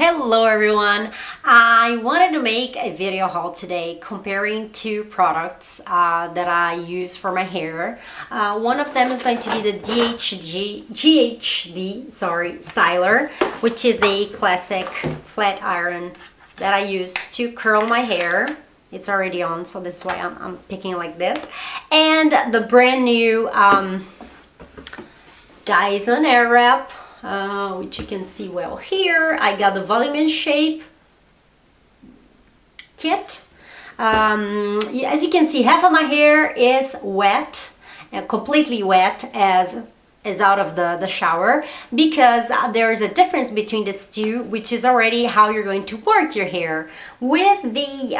Hello everyone! I wanted to make a video haul today comparing two products that I use for my hair. One of them is going to be the GHD styler, which is a classic flat iron that I use to curl my hair. It's already on, so this is why I'm picking like this. And the brand new Dyson Airwrap, which you can see well here. I got the volume and shape kit. As you can see, half of my hair is wet, completely wet as out of the shower, because there is a difference between these two, which is already how you're going to work your hair. With the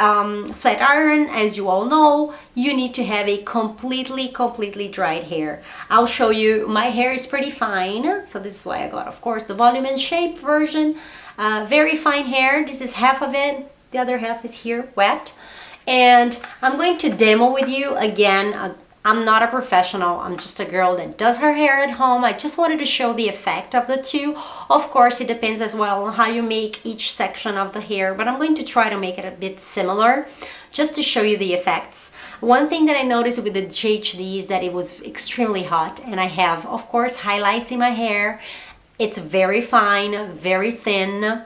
flat iron, as you all know, you need to have a completely dried hair. I'll show you. My hair is pretty fine, so this is why I got, of course, the volume and shape version. Very fine hair. This is half of it, the other half is here wet, and I'm going to demo with you again. I'm not a professional, I'm just a girl that does her hair at home. I just wanted to show the effect of the two. Of course, it depends as well on how you make each section of the hair, but I'm going to try to make it a bit similar just to show you the effects. One thing that I noticed with the GHD is that it was extremely hot, and I have, of course, highlights in my hair. It's very fine, very thin,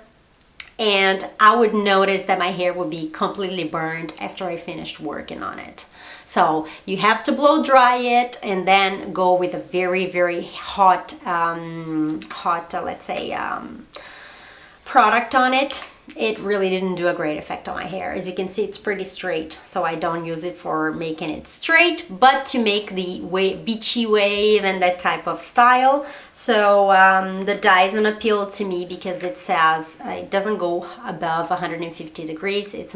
and I would notice that my hair would be completely burned after I finished working on it. So you have to blow dry it and then go with a very hot, let's say, product on it. It really didn't do a great effect on my hair. As you can see, it's pretty straight, so I don't use it for making it straight, but to make the beachy wave and that type of style. So the Dyson appealed to me because it says it doesn't go above 150 degrees. It's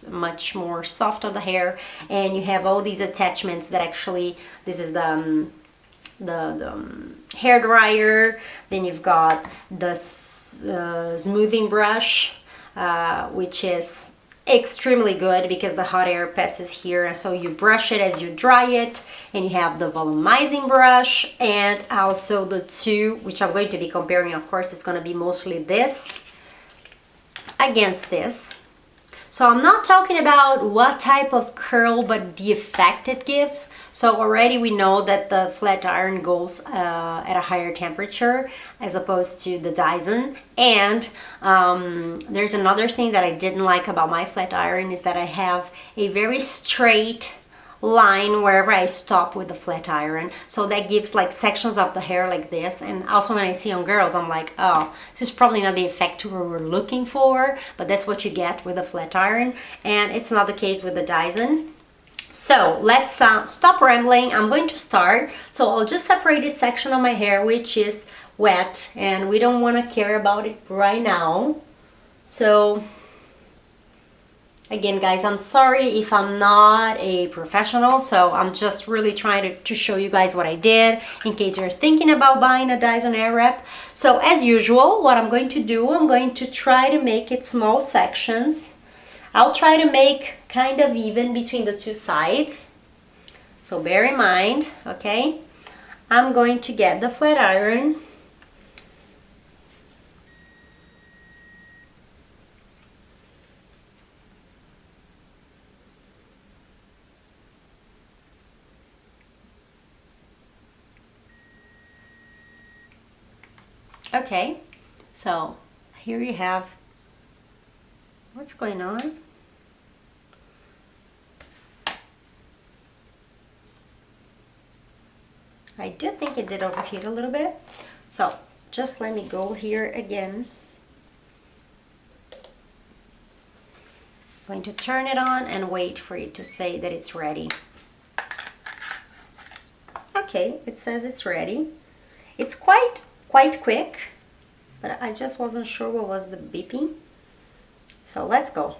much more soft on the hair, and you have all these attachments that actually, this is the hair dryer. Then you've got the smoothing brush, which is extremely good because the hot air passes here, so you brush it as you dry it. And you have the volumizing brush, and also the two, which I'm going to be comparing. Of course, it's going to be mostly this against this. So I'm not talking about what type of curl, but the effect it gives. So already we know that the flat iron goes at a higher temperature as opposed to the Dyson. And there's another thing that I didn't like about my flat iron is that I have a very straight line wherever I stop with the flat iron, so that gives like sections of the hair like this. And also when I see on girls, I'm like, oh, this is probably not the effect we were looking for, but that's what you get with a flat iron, and it's not the case with the Dyson. So let's stop rambling. I'm going to start. So I'll just separate this section of my hair which is wet, and we don't want to care about it right now. So again, guys, I'm sorry if I'm not a professional, so I'm just really trying to show you guys what I did in case you're thinking about buying a Dyson Airwrap. So as usual, what I'm going to do, I'm going to try to make it small sections. I'll try to make kind of even between the two sides. So bear in mind, okay? I'm going to get the flat iron. Okay, so here you have what's going on. I do think it did overheat a little bit, so just let me go here again. I'm going to turn it on and wait for it to say that it's ready. Okay, it says it's ready. It's quite quick, but I just wasn't sure what was the beeping. So let's go.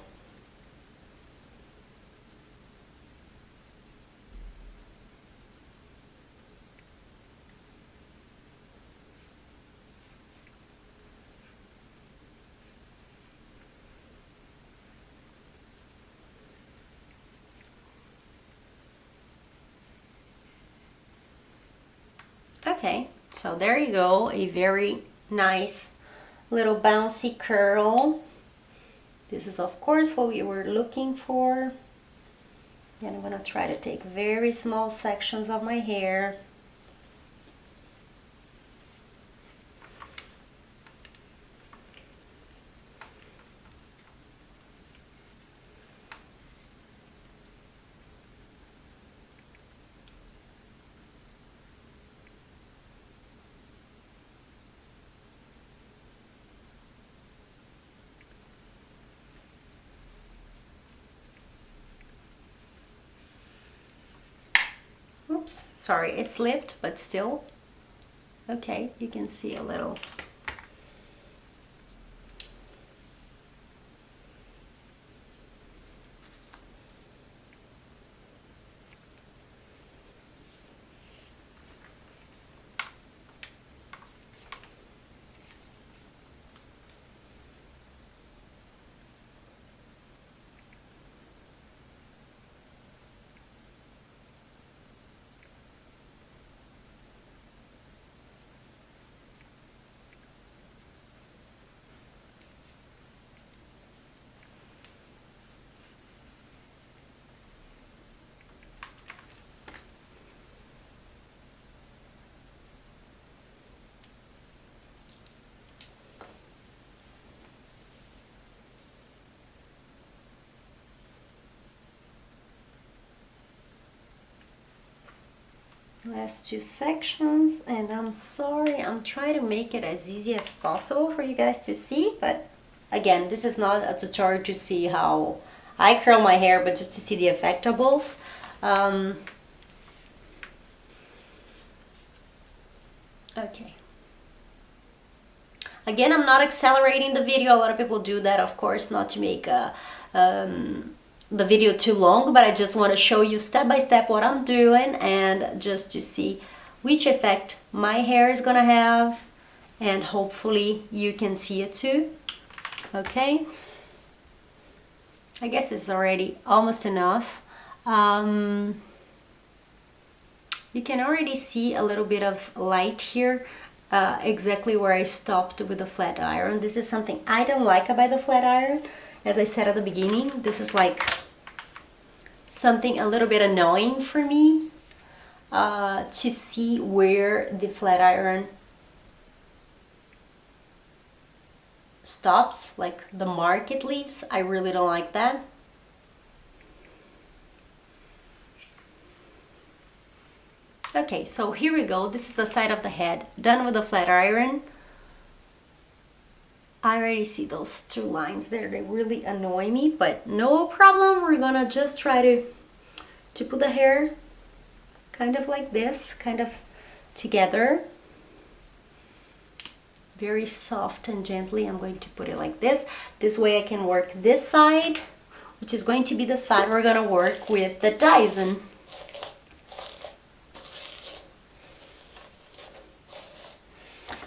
Okay, so there you go, a very nice little bouncy curl. This is of course what we were looking for. And I'm gonna try to take very small sections of my hair. Oops, sorry, it slipped, but still. Okay, you can see a little. Last two sections, and I'm sorry, I'm trying to make it as easy as possible for you guys to see, but again, this is not a tutorial to see how I curl my hair, but just to see the effect of both. Okay. Again, I'm not accelerating the video. A lot of people do that, of course, not to make the video too long, but I just want to show you step by step what I'm doing, and just to see which effect my hair is gonna have, and hopefully you can see it too. Okay, I guess it's already almost enough. You can already see a little bit of light here, exactly where I stopped with the flat iron. This is something I don't like about the flat iron. As I said at the beginning, this is like something a little bit annoying for me, to see where the flat iron stops, like the mark it leaves. I really don't like that. Okay, so here we go. This is the side of the head, done with the flat iron. I already see those two lines there. They really annoy me, but no problem. We're gonna just try to put the hair kind of like this, kind of together. Very soft and gently. I'm going to put it like this. This way I can work this side, which is going to be the side we're gonna work with the Dyson.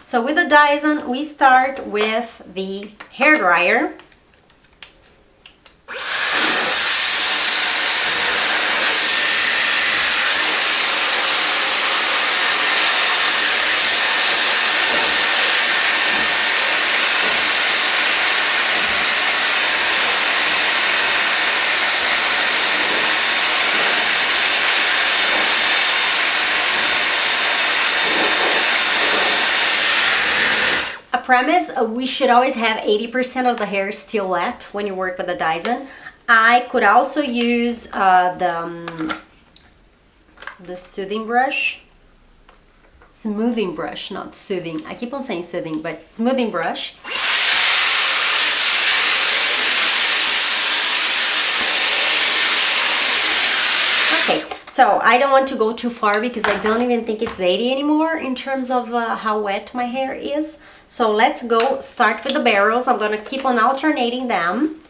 So with the Dyson, we start with the hair dryer. Premise, we should always have 80% of the hair still wet when you work with the Dyson. I could also use the smoothing brush, not soothing. I keep on saying soothing, but smoothing brush. Okay, so I don't want to go too far because I don't even think it's 80 anymore in terms of how wet my hair is. So let's go start with the barrels. I'm gonna keep on alternating them.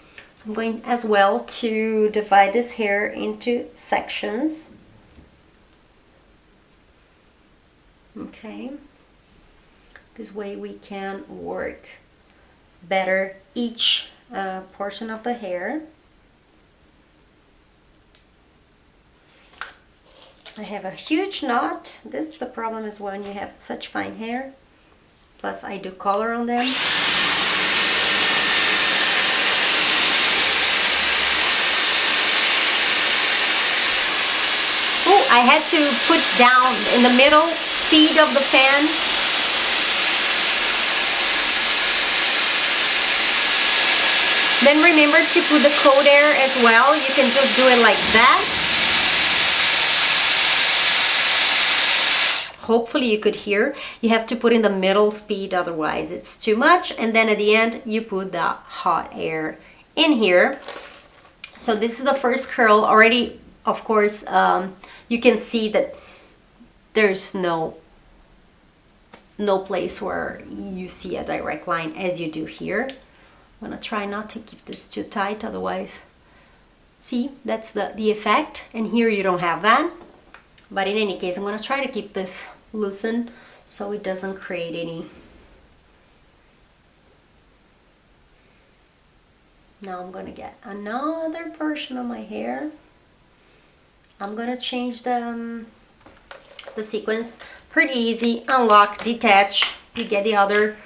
I'm going as well to divide this hair into sections. Okay, this way we can work better each portion of the hair. I have a huge knot. This is the problem is when you have such fine hair. Plus I do color on them. I had to put down in the middle speed of the fan. Then remember to put the cold air as well. You can just do it like that. Hopefully you could hear. You have to put in the middle speed, otherwise it's too much. And then at the end, you put the hot air in here. So this is the first curl already. Of course, you can see that there's no place where you see a direct line as you do here. I'm gonna try not to keep this too tight, otherwise, see, that's the effect. And here you don't have that. But in any case, I'm gonna try to keep this loosened so it doesn't create any. Now I'm gonna get another portion of my hair. I'm gonna change the sequence. Pretty easy. Unlock, detach. You get the other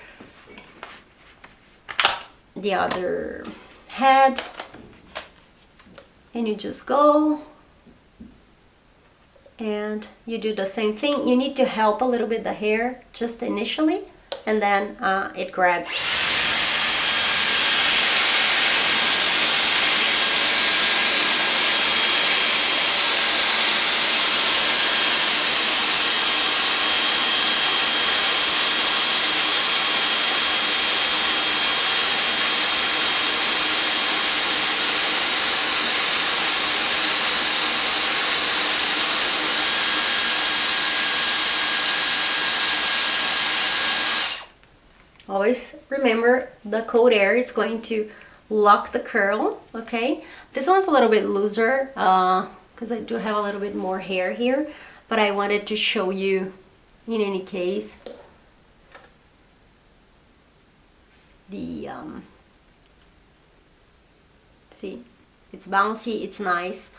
head, and you just go and you do the same thing. You need to help a little bit the hair just initially, and then it grabs. Always remember the cold air is going to lock the curl, okay? This one's a little bit looser because I do have a little bit more hair here, but I wanted to show you in any case the see, it's bouncy, it's nice.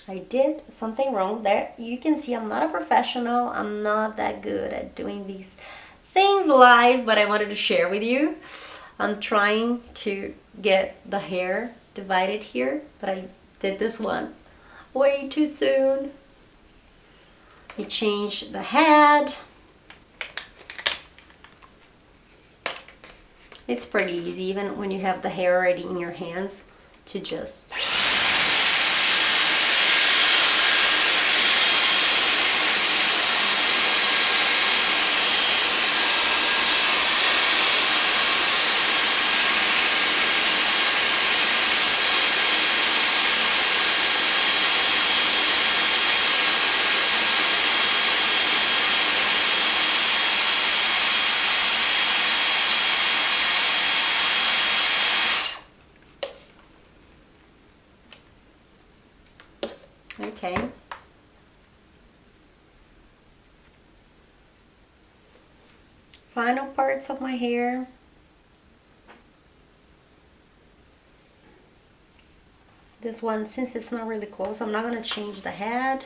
I did something wrong there. You can see I'm not a professional. I'm not that good at doing these things live, but I wanted to share with you. I'm trying to get the hair divided here, but I did this one way too soon. You change the head. It's pretty easy, even when you have the hair already in your hands, to just okay. Final parts of my hair. This one, since it's not really close, I'm not gonna change the head.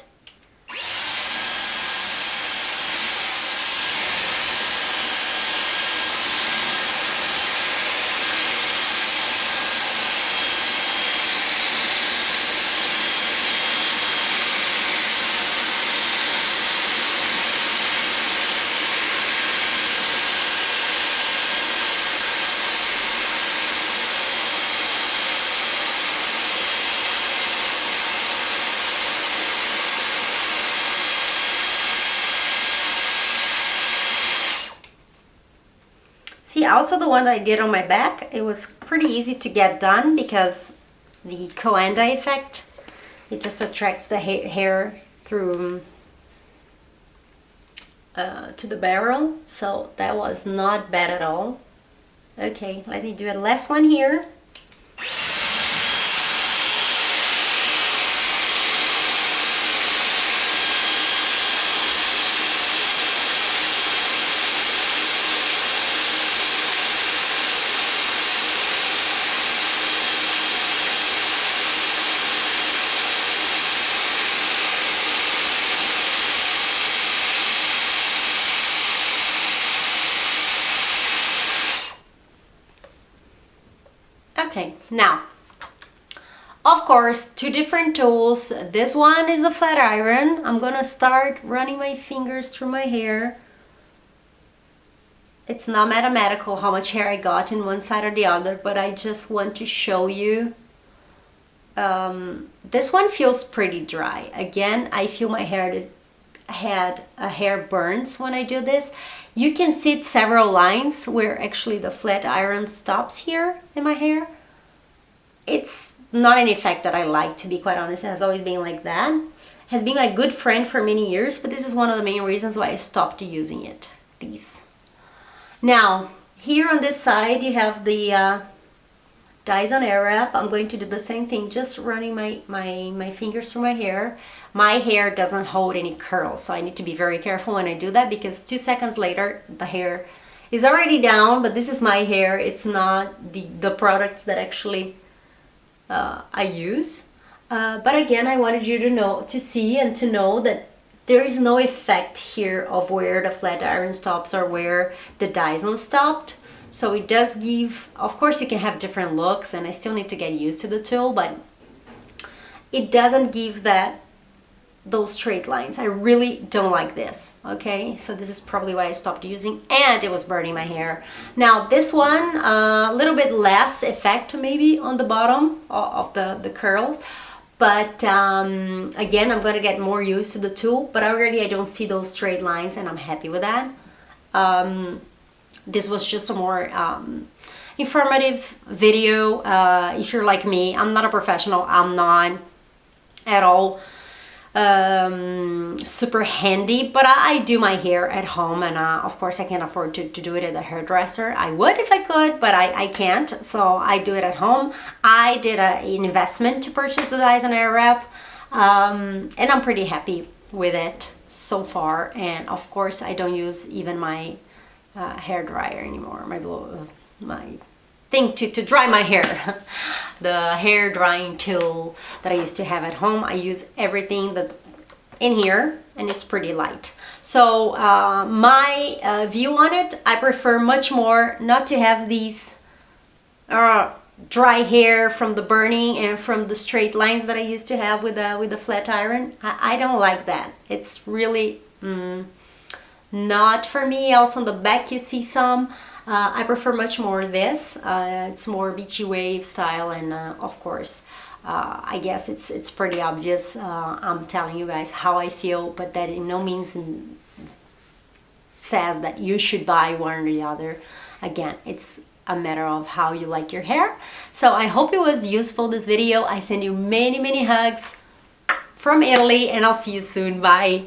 See, also the one that I did on my back, it was pretty easy to get done because the coanda effect, it just attracts the hair through to the barrel, so that was not bad at all. Okay, let me do a last one here. Okay, now, of course, two different tools. This one is the flat iron. I'm gonna start running my fingers through my hair. It's not mathematical how much hair I got in one side or the other, but I just want to show you. This one feels pretty dry. Again, I feel my hair had a hair burns when I do this. You can see several lines where actually the flat iron stops here in my hair. It's not an effect that I like, to be quite honest. It has always been like that. It has been a good friend for many years, but this is one of the main reasons why I stopped using it. These. Now, here on this side you have the Dyson Airwrap. I'm going to do the same thing, just running my fingers through my hair. My hair doesn't hold any curls, so I need to be very careful when I do that, because 2 seconds later the hair is already down, but this is my hair. It's not the products that actually I use. But again, I wanted you to see and to know that there is no effect here of where the flat iron stops or where the Dyson stopped. So it does give, of course you can have different looks, and I still need to get used to the tool, but it doesn't give those straight lines. I really don't like this, okay? So this is probably why I stopped using, and it was burning my hair. Now this one, a little bit less effect maybe on the bottom of the curls, but again, I'm gonna get more used to the tool, but already I don't see those straight lines, and I'm happy with that. This was just a more informative video. If you're like me, I'm not a professional. I'm not at all super handy, but I do my hair at home, and of course I can't afford to do it at a hairdresser. I would if I could, but I can't, so I do it at home. I did an investment to purchase the Dyson Airwrap, and I'm pretty happy with it so far. And of course I don't use even my hair dryer anymore, my thing to dry my hair. The hair drying tool that I used to have at home, I use everything that in here, and it's pretty light. So my view on it, I prefer much more not to have these dry hair from the burning and from the straight lines that I used to have with the flat iron. I don't like that. It's really not for me. Also on the back you see some. I prefer much more this. It's more beachy wave style, and of course I guess it's pretty obvious. I'm telling you guys how I feel, but that in no means says that you should buy one or the other. Again, it's a matter of how you like your hair. So I hope it was useful, this video. I send you many hugs from Italy, and I'll see you soon. Bye.